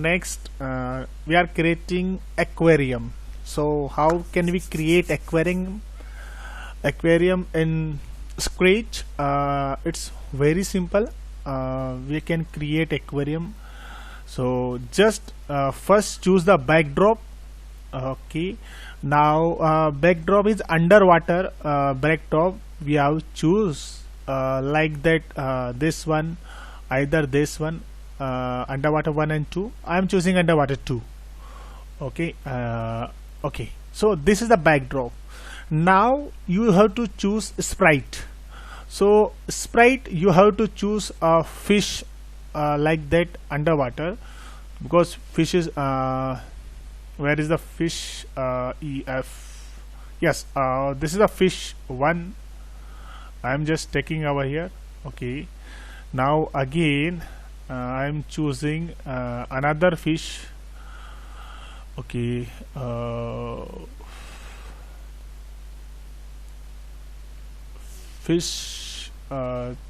next we are creating aquarium. So how can we create aquarium in Scratch? It's very simple. We can create aquarium. So just first choose the backdrop. Okay, now backdrop is underwater backdrop. We have choose like that, this one, either this one, underwater 1 and 2. I am choosing underwater 2. Okay, okay, so this is the backdrop. Now you have to choose sprite. So sprite, you have to choose a fish like that underwater, because fish is where is the fish? EF. Yes, this is the fish 1. I am just taking over here. Okay, now again I am choosing another fish. Okay, fish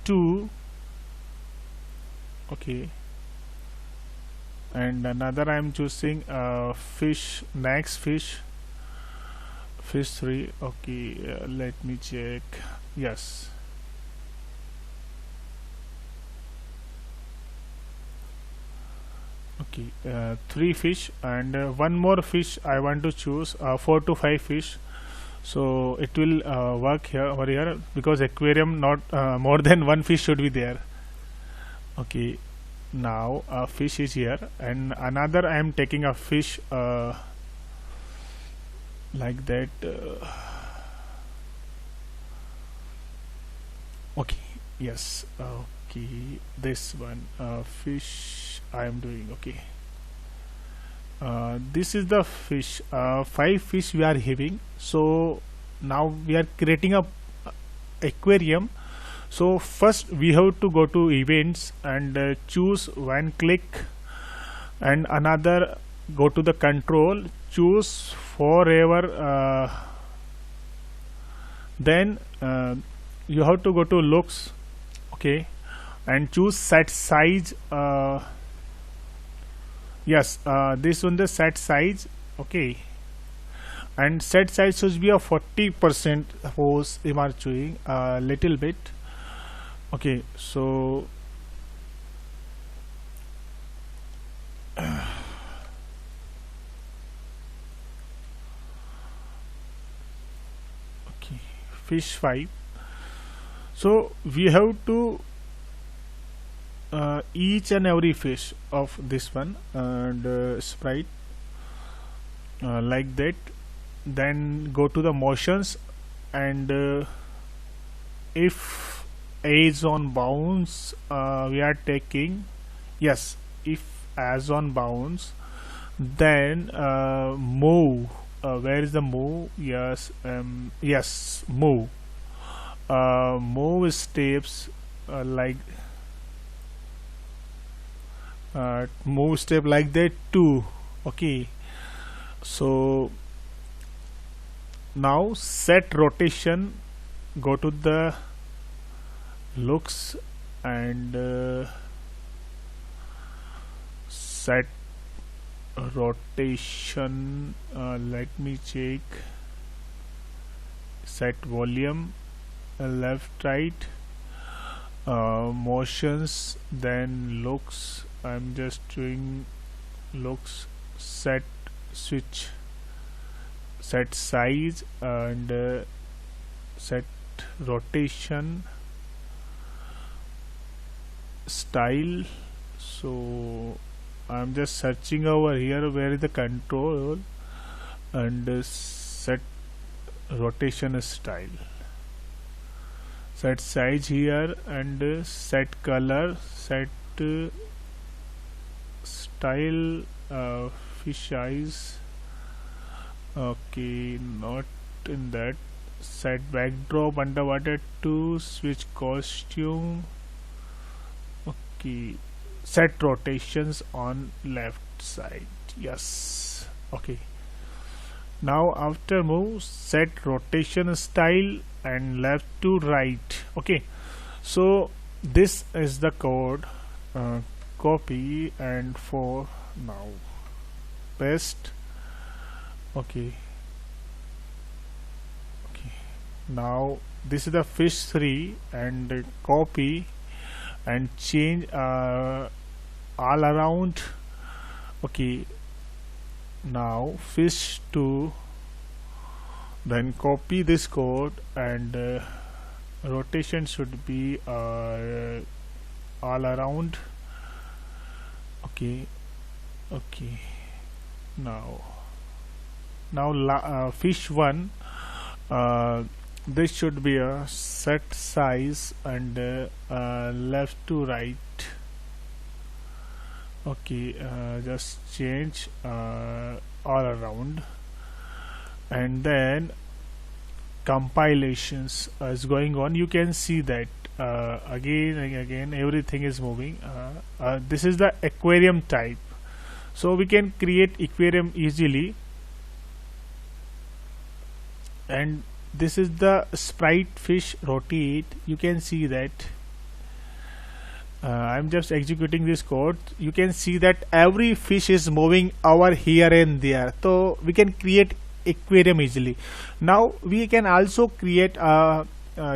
2. Okay, and another I am choosing fish, next fish 3. Okay, let me check. Yes, okay, 3 fish, and one more fish I want to choose, 4 to 5 fish. So it will work here over here, because aquarium not more than one fish should be there. Okay, now a fish is here, and another I am taking a fish like that. Okay, yes, okay, this one fish I am doing. Okay, this is the fish, 5 fish we are having. So now we are creating a aquarium. So first we have to go to events and choose one click, and another go to the control, choose forever, then you have to go to looks. Okay, and choose set size. Yes, this one, the set size. Okay, and set size should be a 40%. Suppose you are choosing a little bit. Okay, so okay, fish 5. So we have to each and every fish of this one, and sprite like that. Then go to the motions, and if as on bounds we are taking, yes, if as on bounds, then move. Where is the move? Yes, yes, move. Move steps like move step like that too. Okay, so now set rotation, go to the looks, and set rotation, let me check, set volume, left, right, motions, then looks. I'm just doing looks, set switch, set size, and set rotation, style. So I'm just searching over here where is the control, and set rotation style, set size here, and set color, set style, fish eyes. Okay, not in that. Set backdrop underwater to switch costume. Okay, set rotations on left side. Yes, okay. Now after move, set rotation style and left to right. Okay, so this is the code. Copy and for now paste. Okay, now this is the fish 3 and copy and change all around. Okay, now fish 2, then copy this code and rotation should be all around. Okay, now fish 1, this should be a set size and left to right. Okay, just change all around, and then compilations is going on. You can see that again and again everything is moving. This is the aquarium type, so we can create aquarium easily. And this is the sprite fish rotate. You can see that I'm just executing this code. You can see that every fish is moving over here and there, so we can create aquarium easily. Now we can also create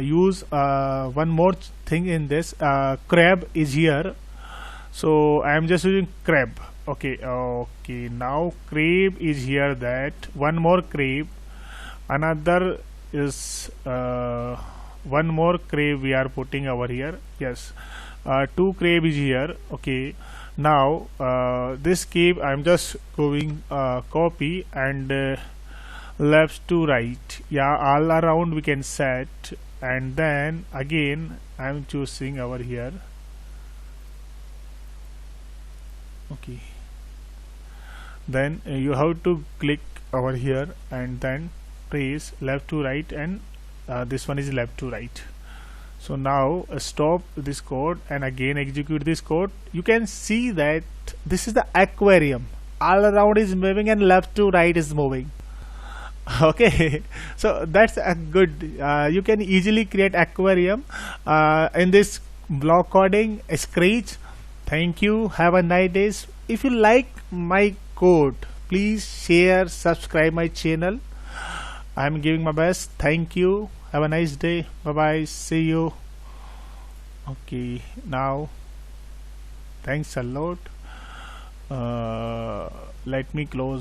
use one more thing in this. Crab is here, so I am just using crab. Okay, now crab is here, that one more crab, another is one more crab we are putting over here. Yes, 2 crab is here. Okay, now this crab I'm just going copy and left to right. Yeah, all around we can set, and then again I'm choosing over here. Okay, then you have to click over here and then press left to right, and this one is left to right. So now stop this code and again execute this code. You can see that this is the aquarium. All around is moving and left to right is moving. Okay, so that's a good. You can easily create aquarium in this block coding Scratch. Thank you. Have a nice day. If you like my code, please share, subscribe my channel. I'm giving my best. Thank you. Have a nice day. Bye bye. See you. Okay, now thanks a lot. Let me close